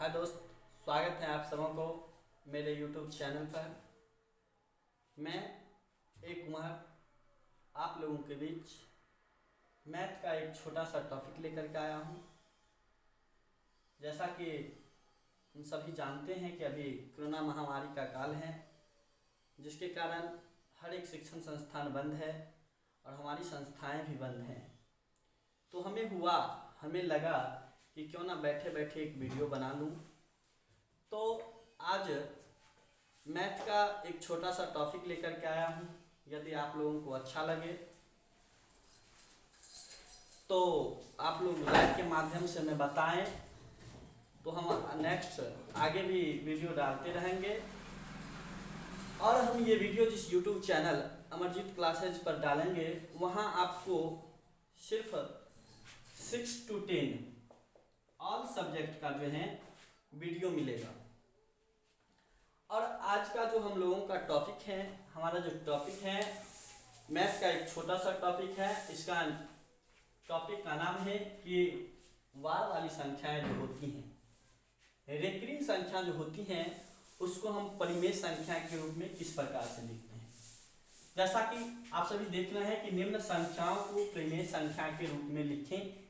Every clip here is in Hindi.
हाय दोस्त, स्वागत है आप सबों को मेरे YouTube चैनल पर। मैं एक कुमार आप लोगों के बीच मैथ का एक छोटा सा टॉपिक लेकर के आया हूँ। जैसा कि हम सभी जानते हैं कि अभी कोरोना महामारी का काल है, जिसके कारण हर एक शिक्षण संस्थान बंद है और हमारी संस्थाएं भी बंद हैं। तो हमें लगा कि क्यों ना बैठे बैठे एक वीडियो बना लूँ। तो आज मैथ का एक छोटा सा टॉपिक लेकर के आया हूँ। यदि आप लोगों को अच्छा लगे तो आप लोग लाइक के माध्यम से हमें बताएं, तो हम नेक्स्ट आगे भी वीडियो डालते रहेंगे। और हम ये वीडियो जिस YouTube चैनल अमरजीत क्लासेज पर डालेंगे, वहाँ आपको सिर्फ 6 to 10 ऑल सब्जेक्ट का जो है वीडियो मिलेगा। और आज का जो हम लोगों का टॉपिक है, हमारा जो टॉपिक है मैथ का एक छोटा सा टॉपिक है। इसका टॉपिक का नाम है कि वार वाली संख्याएं जो होती हैं, रेकरिंग संख्या जो होती हैं, उसको हम परिमेय संख्या के रूप में किस प्रकार से लिखते हैं। जैसा कि आप सभी देख रहे हैं कि निम्न संख्याओं को परिमेय संख्या के रूप में लिखें।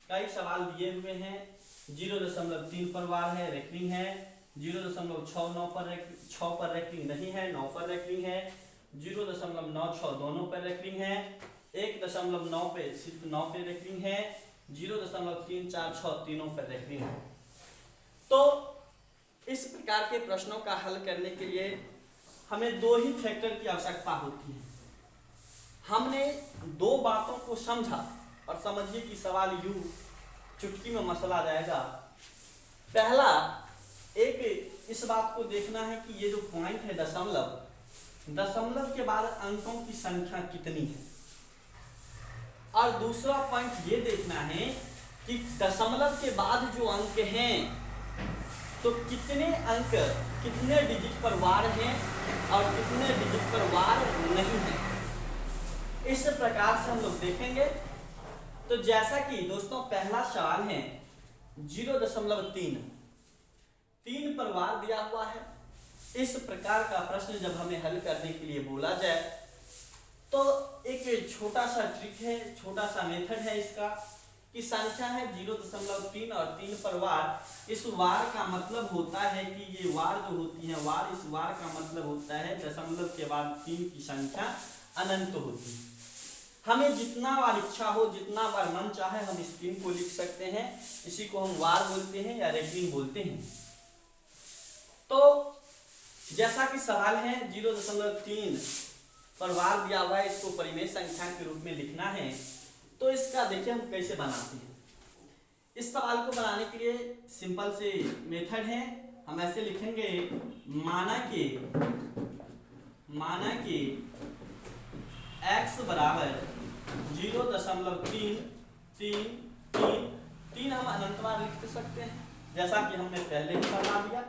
कई सवाल दिए हुए हैं। 0.3 पर वार है, रेकरिंग है। 0.69 पर 6 पर रेकरिंग नहीं है, 9 पर रेकरिंग है। 0.96 दोनों पर रेकरिंग है। 1.9 पे सिर्फ 9 पे रेकरिंग है। 0.346 तीनों पर रेकरिंग है। तो इस प्रकार के प्रश्नों का हल करने के लिए हमें दो ही फैक्टर की आवश्यकता होती है। हमने दो बातों को समझा और समझिए कि सवाल यूं चुटकी में मसला जाएगा। पहला, एक इस बात को देखना है कि ये जो पॉइंट है दशमलव के बाद अंकों की संख्या कितनी है। और दूसरा पॉइंट ये देखना है कि दशमलव के बाद जो अंक हैं, तो कितने अंक कितने डिजिट पर वार हैं और कितने डिजिट पर वार नहीं है। इस प्रकार से हम लोग देखेंगे। तो जैसा कि दोस्तों पहला सवाल है 0.3 3 पर वार दिया हुआ है। इस प्रकार का प्रश्न जब हमें हल करने के लिए बोला जाए, तो एक छोटा सा ट्रिक है, छोटा सा मेथड है इसका, कि संख्या है 0.3 और 3 पर वार। इस वार का मतलब होता है कि ये वार जो होती है, इस वार का मतलब होता है दशमलव के बाद 3 की संख्या अनंत होती है। हमें जितना बार इच्छा हो, जितना बार मन चाहे, हम इस 3 को लिख सकते हैं। इसी को हम वार बोलते हैं या रेकरिंग बोलते हैं। तो जैसा कि सवाल है 0.3 पर वार दिया हुआ है, इसको परिमेय संख्या के रूप में लिखना है। तो इसका देखिए हम कैसे बनाते हैं। इस सवाल को बनाने के लिए सिंपल से मेथड है। हम ऐसे लिखेंगे, माना कि x बराबर 0.3 हम अनंतवार लिख सकते हैं, जैसा कि हमने पहले ही बता दिया।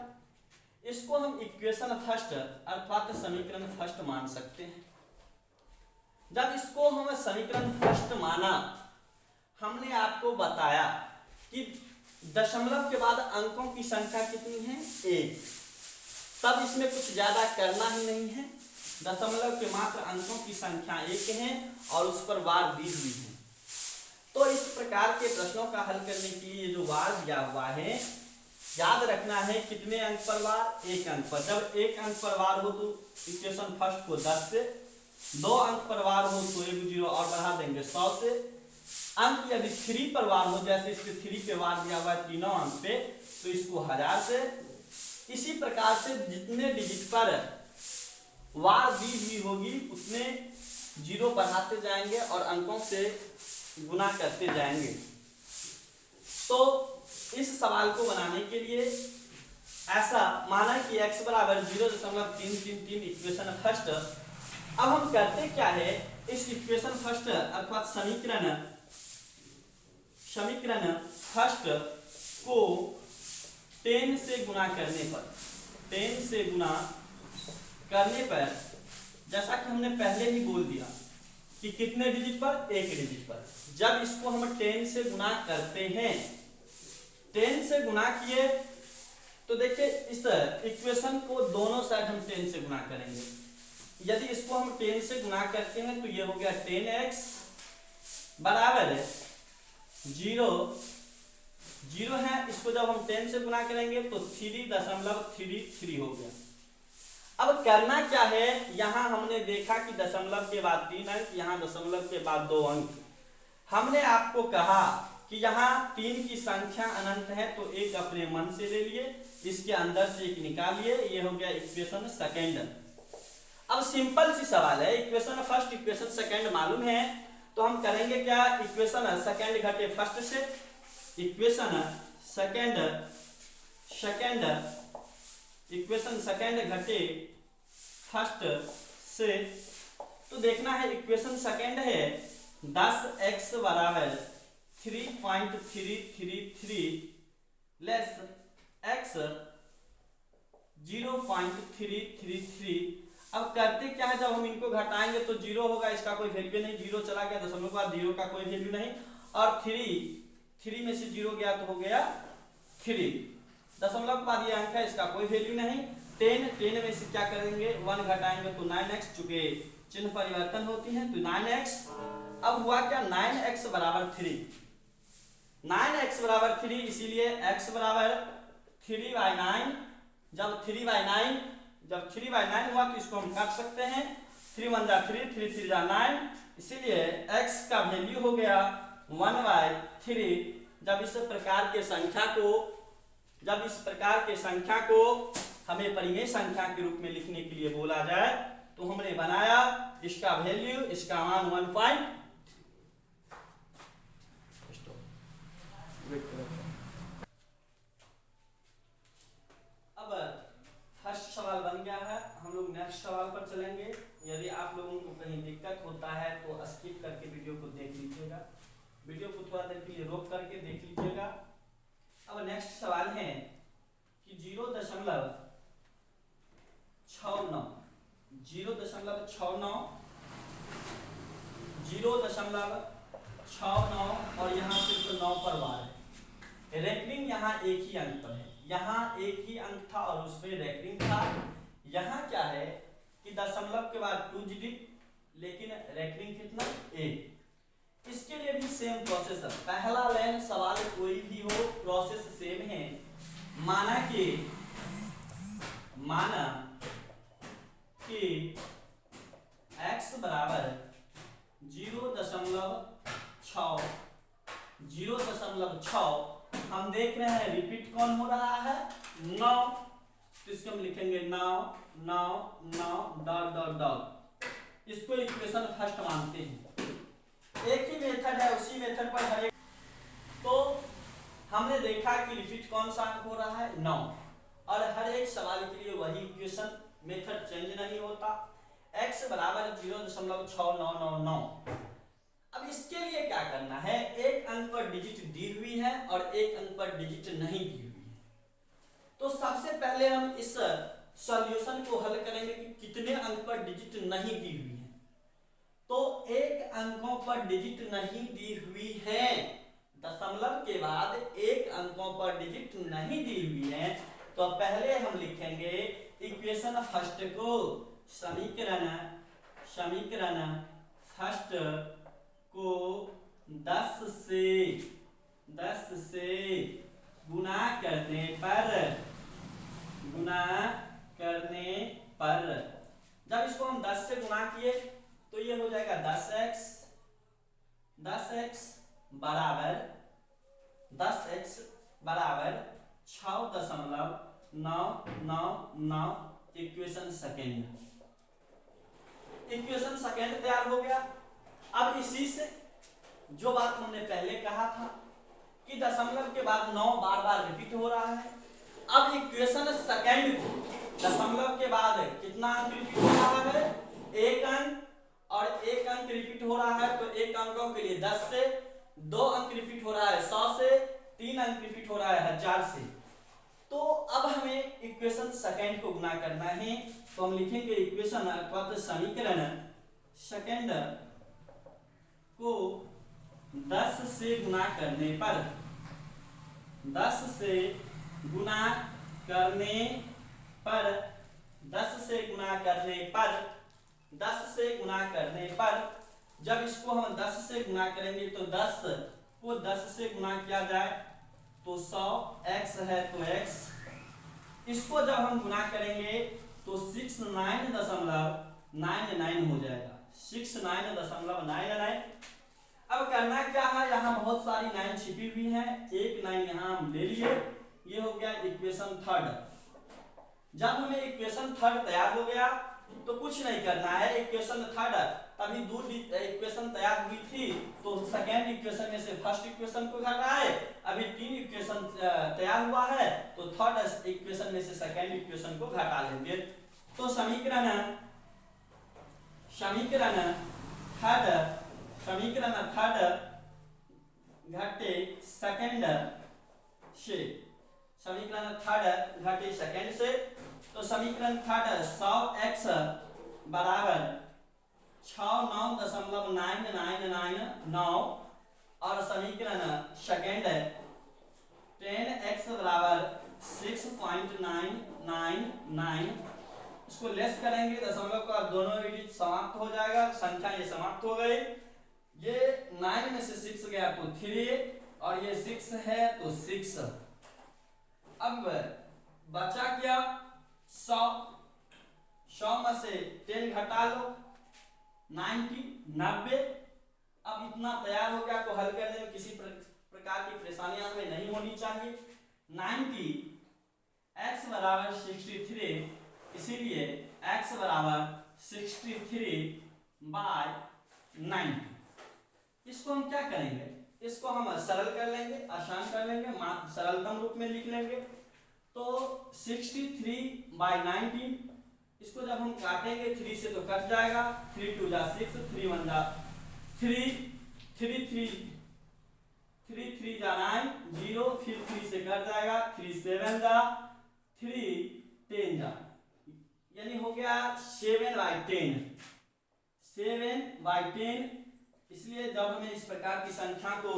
इसको हम इक्वेशन फर्स्ट अर्थात समीकरण फर्स्ट मान सकते हैं। जब इसको हम समीकरण फर्स्ट माना, हमने आपको बताया कि दशमलव के बाद अंकों की संख्या कितनी है, 1। तब इसमें कुछ ज्यादा करना ही नहीं है। दशमलव के मात्र अंकों की संख्या 1 है और उस पर वार दी हुई है। तो इस प्रकार के प्रश्नों का हल करने के लिए जो वार दिया हुआ है, याद रखना है कितने अंक पर वार, 1 अंक पर। जब 1 अंक पर वार हो तो इक्वेशन फर्स्ट को 10 से, 2 अंक पर वार हो तो एक 0 और बढ़ा देंगे 100 से। अंक यदि 3 पर वार हो, जैसे इसके 3 पे वार दिया हुआ है तीनों अंक पे, तो इसको 1000 से। इसी प्रकार से जितने डिजिट पर वार दी हुई होगी उतने 0 बढ़ाते जाएंगे और अंकों से गुना करते जाएंगे। तो इस सवाल को बनाने के लिए ऐसा माना कि x बराबर 0.333 इक्वेशन फर्स्ट। अब हम करते क्या है, इस इक्वेशन फर्स्ट अर्थात समीकरण फर्स्ट को 10 से गुना करने पर जैसा कि हमने पहले ही बोल दिया कि कितने डिजिट पर, 1 डिजिट पर। जब इसको हम 10 से गुना करते हैं, 10 से गुना किए तो देखिए इस इक्वेशन को दोनों साइड हम 10 से गुना करेंगे। यदि इसको हम 10 से गुना करते हैं तो ये हो गया 10x बराबर है 0 0 है। इसको जब हम 10 से गुना करेंगे तो 3.33 हो गया। अब करना क्या है, यहां हमने देखा कि दशमलव के बाद 3 अंक, यहां दशमलव के बाद 2 अंक। हमने आपको कहा कि यहाँ 3 की संख्या अनंत है तो एक अपने मन से ले लिए, इसके अंदर से एक निकालिए, ये हो गया इक्वेशन सेकेंड। अब सिंपल सी सवाल है, इक्वेशन फर्स्ट इक्वेशन सेकेंड मालूम है तो हम करेंगे क्या, इक्वेशन सेकेंड घटे फर्स्ट से, इक्वेशन सेकेंड इक्वेशन सेकेंड घटे फर्स्ट से। तो देखना है इक्वेशन सेकेंड है 10x बराबर 3.333 लेस x 0.333। अब करते क्या है, जब हम इनको घटाएंगे तो 0 होगा, इसका कोई वैल्यू नहीं, 0 चला गया, दशमलव के बाद 0 का कोई वैल्यू नहीं, और 3 में से 0 गया तो हो गया 3, दशमलव के बाद ये अंक है, इसका कोई वैल्यू नहीं। 10 में से क्या करेंगे, 1 घटाएंगे तो 9x, चूंकि चिन्ह परिवर्तन होती है तो 9x। अब हुआ क्या, 9x बराबर 3, 9x बराबर 3, इसीलिए x बराबर 3/9। जब 3/9 हुआ तो इसको हम काट सकते हैं, 3 1 जा 3, 3 3 जा 9, इसीलिए x का वैल्यू हो गया 1/3। जब इस प्रकार के संख्या को हमें परिमेय संख्या के रूप में लिखने के लिए बोला जाए तो हमने बनाया इसका वैल्यू, इसका मान 1. अब फर्स्ट सवाल बन गया है, हम लोग नेक्स्ट सवाल पर चलेंगे। यदि आप लोगों को कहीं दिक्कत होता है तो स्किप करके वीडियो को देख लीजिएगा, वीडियो को थोड़ा देर के लिए रोक करके देख लीजिएगा। अब नेक्स्ट सवाल है कि 0.69 और यहाँ सिर्फ 9 पर बार है। रैंकिंग यहाँ एक ही अंक पर है, यहाँ एक ही अंक था और उसमें रैंकिंग था। यहाँ क्या है कि दशमलव के बाद 2 डिजिट, लेकिन रैंकिंग कितना 1। इसके लिए भी सेम प्रोसेस है, पहला लाइन सवाल कोई भी हो प्रोसेस सेम है। माना कि x बराबर 0.6 हम देख रहे हैं रिपीट कौन हो रहा है 9, तो इसको हम लिखेंगे 9 डॉट। इसको इक्वेशन फर्स्ट मानते हैं, एक ही मेथड है, उसी मेथड पर हर एक। तो हमने देखा कि रिपीट कौन सा अंक हो रहा है 9, और हर एक सवाल के लिए वही इक्वेशन, मेथड चेंज नहीं होता। x बराबर 0.6999। अब इसके लिए क्या करना है, एक अंक पर डिजिट दी हुई है और एक अंक पर डिजिट नहीं दी हुई है। तो सबसे पहले हम इस सॉल्यूशन को हल करेंगे कि कितने अंक पर डिजिट नहीं दी हुई है। तो एक अंकों पर डिजिट नहीं दी हुई है, दशमलव के बाद एक अंकों पर डिजिट नहीं दी हुई है, तो पहले हम लिखेंगे इक्वेशन फर्स्ट को, समीकरण फर्स्ट को 10 से गुना करने पर जब इसको हम 10 से गुना किए तो ये हो जाएगा 10x बराबर 6.999 इक्वेशन सेकेंड तैयार हो गया। अब इसी से जो बात हमने पहले कहा था कि दशमलव के बाद 9 बार रिपीट हो रहा है, अब इक्वेशन सेकेंड को दशमलव के बाद कितना अंक रिपीट हो रहा है, एक अंक, और एक अंक रिपीट हो रहा है तो एक अंकों के लिए 10 से, 2 अंक रिपीट हो रहा है 100 से, 3 अंक रिपीट हो रहा है 1000 से। तो अब हमें इक्वेशन सेकेंड को गुना करना है, तो हम लिखेंगे इक्वेशन अथवा समीकरण सेकेंड को 10 से गुना करने पर 10 से गुना करने पर 10 से गुना करने पर जब इसको हम 10 से गुना करेंगे तो 10 को 10 से गुना किया जाए तो 100, x है तो x, इसको जब हम गुना करेंगे तो 69.99 हो जाएगा, 69.99। अब करना क्या है, यहाँ बहुत सारी 9 छिपी हुई है, एक 9 यहाँ हम ले लिए, ये हो गया इक्वेशन थर्ड। जब हमें इक्वेशन थर्ड तैयार हो गया तो कुछ नहीं करना है, इक्वेशन थर्ड तभी दो इक्वेशन तैयार हुई थी तो सेकेंड इक्वेशन में से फर्स्ट इक्वेशन को घटाए, अभी 3 इक्वेशन तैयार हुआ है तो थर्ड इक्वेशन में से सेकेंड इक्वेशन को घटा लेंगे। तो समीकरण थर्ड घटे सेकेंड से, समीकरण थर्ड घटे सेकेंड से, तो समीकरण थर्ड 100x बराबर 69.999 और समीकरण सेकेंड 10x बराबर 6.999, इसको लेस करेंगे दशमलव का दोनों डिजिट समाप्त हो जाएगा, संख्या ये समाप्त हो गई, ये 9 में से 6 गया तो 3 और ये 6 है तो 6। अब बचा क्या 100 में से 10 घटा लो 90। अब इतना तैयार हो गया तो हल करने में किसी प्रकार की परेशानियां हमें नहीं होनी चाहिए। 90 x बराबर 63, इसीलिए x बराबर 63/90। इसको हम क्या करेंगे, इसको हम सरल कर लेंगे, आसान कर लेंगे, सरलतम रूप में लिख लेंगे। तो 63/90, इसको जब हम काटेंगे 3 से तो कट जाएगा, 3 2 जा 6, 3 1 जा 3, 3 3 जा 9 0, फिर 3 से कट जाएगा, 3 7 जा 3 10 जा, यानी हो गया 7/10, 7/10। इसलिए जब हमें इस प्रकार की संख्या को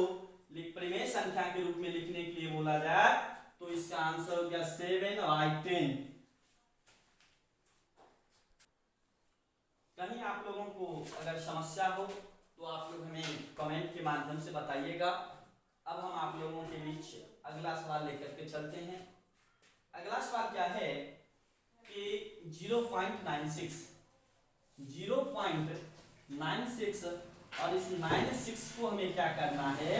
परिमेय संख्या के रूप में लिखने के लिए बोला जाए तो इसका आंसर हो गया 7/10। कहीं आप लोगों को अगर समस्या हो तो आप लोग हमें कमेंट के माध्यम से बताइएगा। अब हम आप लोगों के बीच अगला सवाल लेकर के चलते हैं। अगला सवाल क्या है कि 0.96 और इस 96 को हमें क्या करना है,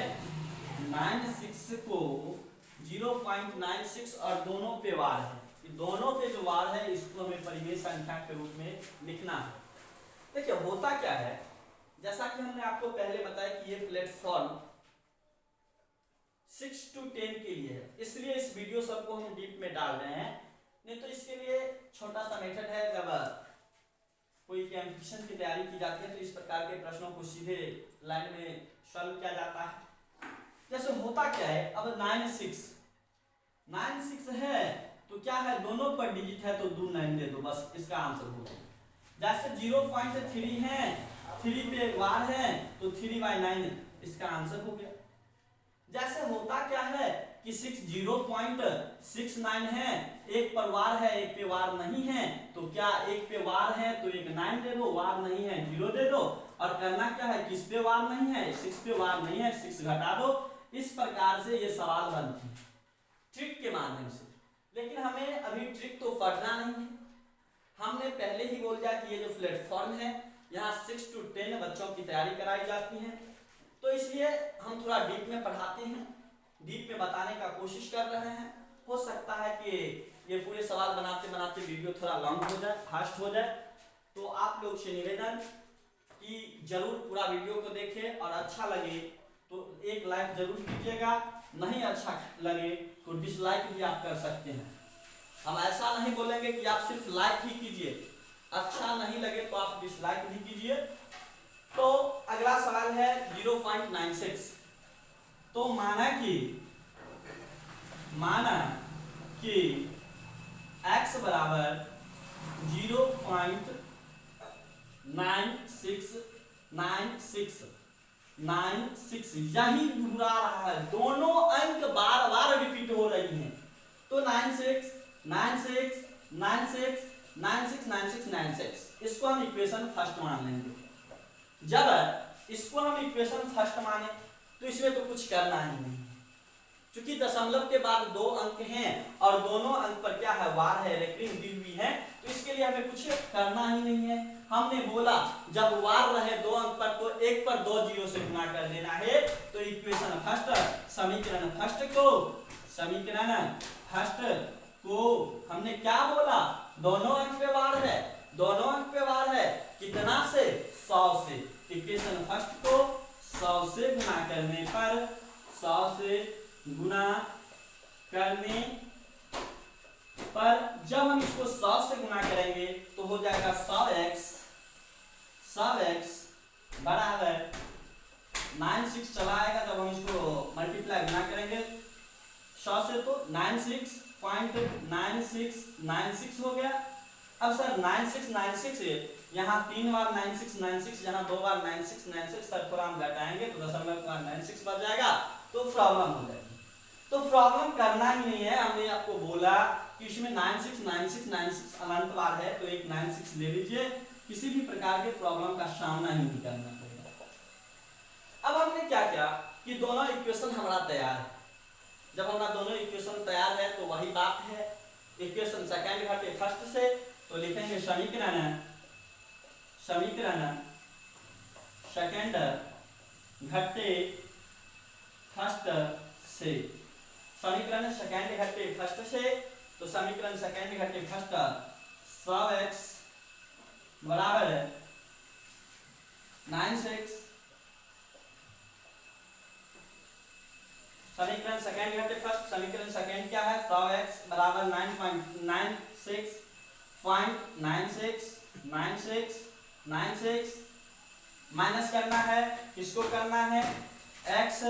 96 को 0.96 और दोनों पे वार है, दोनों पे जो वार है इसको हमें परिमेय संख्या के रूप में लिखना है। देखिए होता क्या है, जैसा कि हमने आपको पहले बताया कि ये प्लेटफॉर्म 6 to 10 के लिए है, इसलिए इस वीडियो सबको हम डीप में डाल रहे हैं, नहीं तो इसके लिए छोटा सा मेथड है। जब कोई कंपटीशन की तैयारी की जाती है तो इस प्रकार के प्रश्नों को सीधे लाइन में सॉल्व किया जाता है। जैसे होता क्या है, अब 96 है तो क्या है, दोनों पर डिजिट है तो 2 9 दे दो, बस इसका आंसर हो गया। जैसे 0.3 है, 3 पे वार है तो 3/9, इसका आंसर हो गया। जैसे होता क्या है कि 0.69 है, एक पर वार है एक पे वार नहीं है, तो क्या एक पे वार है तो एक 9 दे दो, वार नहीं है 0 दे दो, और करना क्या है, किस पे वार नहीं है, 6 पे वार नहीं है, 6 घटा दो। इस प्रकार से ये सवाल बनते हैं ट्रिक के माध्यम से। लेकिन हमें अभी ट्रिक तो पढ़ना नहीं है, हमने पहले ही बोल दिया कि ये जो प्लेटफॉर्म है यहाँ 6 to 10 बच्चों की तैयारी कराई जाती है, तो इसलिए हम थोड़ा डीप में पढ़ाते हैं, डीप में बताने का कोशिश कर रहे हैं। हो सकता है कि ये पूरे सवाल बनाते बनाते वीडियो थोड़ा लॉन्ग हो जाए, फास्ट हो जाए, तो आप लोग से निवेदन कि जरूर पूरा वीडियो को देखें और अच्छा लगे तो एक लाइक जरूर कीजिएगा, नहीं अच्छा लगे तो डिसलाइक भी आप कर सकते हैं। हम ऐसा नहीं बोलेंगे कि आप सिर्फ लाइक ही कीजिए, अच्छा नहीं लगे तो आप डिसलाइक भी कीजिए। तो अगला सवाल है 0.96। तो माना कि x बराबर 0.96 यही दोहरा रहा है, दोनों अंक बार बार रिपीट हो रही हैं। तो 96 96 96 96 96 96 इसको हम इक्वेशन फर्स्ट मान लेंगे। जब इसको हम इक्वेशन फर्स्ट माने तो इसमें तो कुछ करना ही नहीं, क्योंकि दशमलव के बाद 2 अंक हैं और दोनों अंक पर क्या है, वार है, रेकरिंग दी हुई है, तो इसके लिए हमें कुछ करना ही नहीं है। हमने बोला जब वार रहे 2 अंक पर तो 1 पर 2 जीरो से गुना कर देना है। तो इक्वेशन फर्स्ट, समीकरण फर्स्ट को हमने क्या बोला, दोनों अंक पे वार है, दोनों अंक पे वार है, कितना से, 100 से। इक्वेशन फर्स्ट को 100 से गुना करने पर, 100 से गुना करने पर जब हम इसको 100 से गुना करेंगे तो हो जाएगा 100x बराबर 96 चला आएगा। जब हम इसको मल्टीप्लाई गुना करेंगे 100 से तो 96.9696 हो गया। अब सर 9696 यहाँ 3 बार 9696, यहाँ 2 बार 9696, सर थोड़ा हम घटाएंगे तो दशमलव के बाद 96 बच जाएगा, तो प्रॉब्लम हो जाएगी। तो प्रॉब्लम करना ही नहीं है, हमने आपको बोला कि इसमें 96 अनंत बार है तो एक 96 ले लीजिए, किसी भी प्रकार के प्रॉब्लम का सामना ही नहीं करना पड़ेगा। अब हमने क्या किया कि दोनों इक्वेशन हमारा तैयार है। जब हमारा दोनों इक्वेशन तैयार है तो वही बात है, इक्वेशन सेकंड घटे फर्स्ट से, तो लिखेंगे समीकरण सेकंड घटे फर्स्ट से, समीकरण सेकंड घटे फर्स्ट से, तो समीकरण सेकंड घटे फर्स्ट 100x बराबर 96, समीकरण सेकंड घटे फर्स्ट, समीकरण सेकंड क्या है, 100x बराबर 9.96 माइनस करना है, किसको करना है, x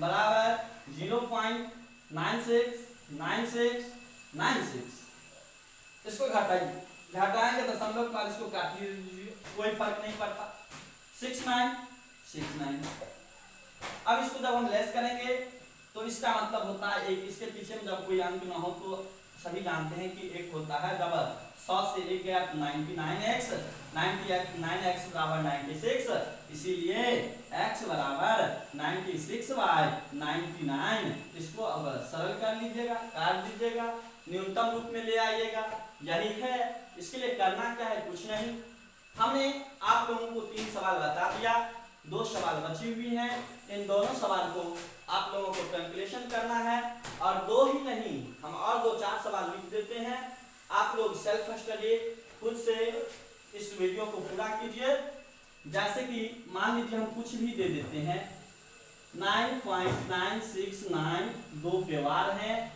बराबर 0.969696, इसको घटाएंगे दशमलव के बाद इसको काट लीजिए, कोई फर्क नहीं पड़ता, 6969। अब इसको जब हम लेस करेंगे तो इसका मतलब होता है एक, इसके पीछे में जब कोई अंक ना हो तो सभी जानते हैं कि एक होता है, जब 100 से 1 गया तो 99x बराबर 96, इसीलिए x बराबर 96/99। इसको अब सरल कर लीजिएगा, काट दीजिएगा, न्यूनतम रूप में ले आइएगा, यही है। इसके लिए करना क्या है, कुछ नहीं, हमने आप लोगों को 3 सवाल बता दिया, 2 सवाल बची हुई हैं, इन दोनों सवाल को आप लोगों को कैलकुलेशन करना है, और 2 ही नहीं हम और 2-4 सवाल लिख देते हैं। आप लोग सेल्फ स्टडी खुद से इस वीडियो को पूरा कीजिए। जैसे कि मान लीजिए हम कुछ भी दे देते हैं, 9.969 2 पे वार है।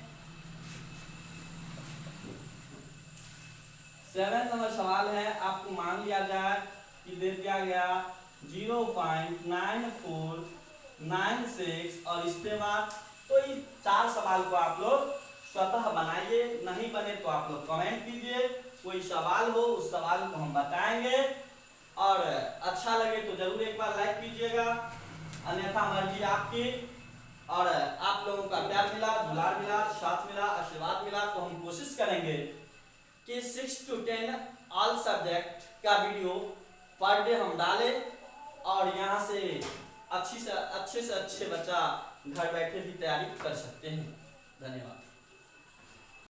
7 नंबर सवाल है, आपको मान लिया जाए कि दे दिया गया 0.9496 और इसके बाद, तो ये 4 सवाल को आप लोग स्वतः बनाइए, नहीं बने तो आप लोग कमेंट कीजिए, कोई सवाल हो उस सवाल को हम बताएंगे, और अच्छा लगे तो जरूर एक बार लाइक कीजिएगा, अन्यथा मर्जी आपकी। और आप लोगों का प्यार मिला, दुलार मिला, साथ मिला, आशीर्वाद मिला, तो हम कोशिश करेंगे कि 6 to 10 ऑल सब्जेक्ट का वीडियो पर डे हम डालें, और यहाँ से अच्छे से अच्छे बच्चा घर बैठे भी तैयारी कर सकते हैं। धन्यवाद।